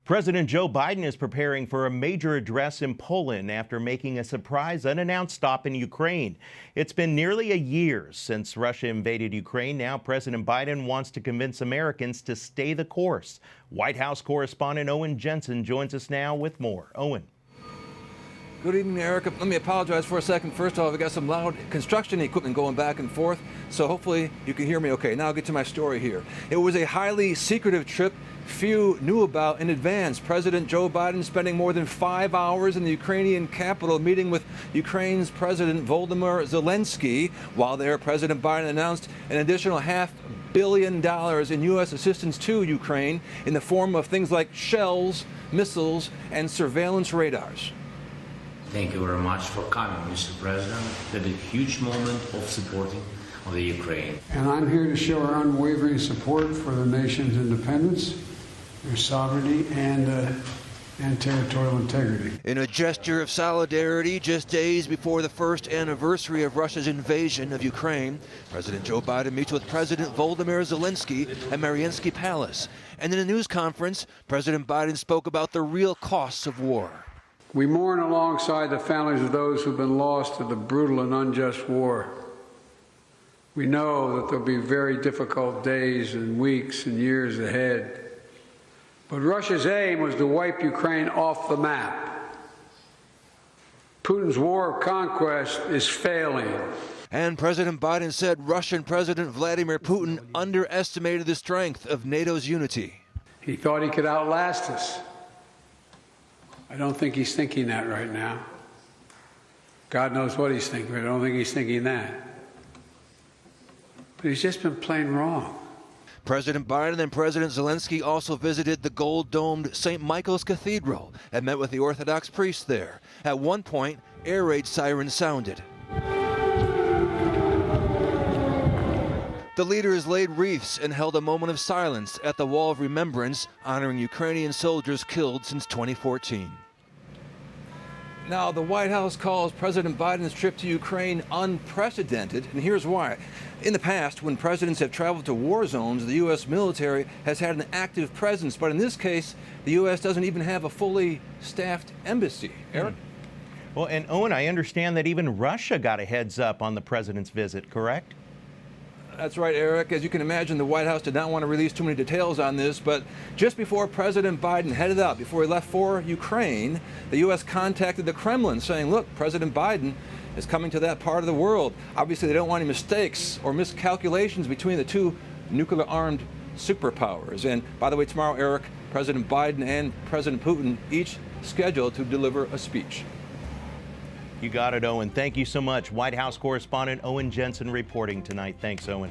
President Joe Biden is preparing for a major address in Poland after making a surprise unannounced stop in Ukraine. It's been nearly a year since Russia invaded Ukraine. Now President Biden wants to convince Americans to stay the course. White House correspondent Owen Jensen joins us now with more. Owen. Good evening, Erica. Let me apologize for a second. First of all, we got some loud construction equipment going back and forth, so hopefully you can hear me okay. Now I'll get to my story here. It was a highly secretive trip few knew about in advance. President Joe Biden spending more than 5 hours in the Ukrainian capital meeting with Ukraine's President Volodymyr Zelenskyy. While there, President Biden announced an additional $500 million in U.S. assistance to Ukraine in the form of things like shells, missiles, and surveillance radars. Thank you very much for coming, Mr. President. It's a huge moment of supporting of the Ukraine. And I'm here to show our unwavering support for the nation's independence, their sovereignty, and territorial integrity. In a gesture of solidarity, just days before the first anniversary of Russia's invasion of Ukraine, President Joe Biden meets with President Volodymyr Zelenskyy at Mariinsky Palace. And in a news conference, President Biden spoke about the real costs of war. We mourn alongside the families of those who've been lost to the brutal and unjust war. We know that there'll be very difficult days and weeks and years ahead. But Russia's aim was to wipe Ukraine off the map. Putin's war of conquest is failing. And President Biden said Russian President Vladimir Putin underestimated the strength of NATO's unity. He thought he could outlast us. I don't think he's thinking that right now. God knows what he's thinking, but I don't think he's thinking that. But he's just been plain wrong. President Biden and President Zelenskyy also visited the gold-domed St. Michael's Cathedral and met with the Orthodox priests there. At one point, air raid sirens sounded. The leaders laid wreaths and held a moment of silence at the Wall of Remembrance, honoring Ukrainian soldiers killed since 2014. Now, the White House calls President Biden's trip to Ukraine unprecedented, and here's why. In the past, when presidents have traveled to war zones, the U.S. military has had an active presence, but in this case, the U.S. doesn't even have a fully staffed embassy. Eric? Well, and Owen, I understand that even Russia got a heads up on the president's visit, correct? That's right, Eric. As you can imagine, the White House did not want to release too many details on this, but just before President Biden headed out, before he left for Ukraine, the U.S. contacted the Kremlin saying, look, President Biden is coming to that part of the world. Obviously, they don't want any mistakes or miscalculations between the two nuclear-armed superpowers. And by the way, tomorrow, Eric, President Biden and President Putin each scheduled to deliver a speech. You got it, Owen. Thank you so much. White House correspondent Owen Jensen reporting tonight. Thanks, Owen.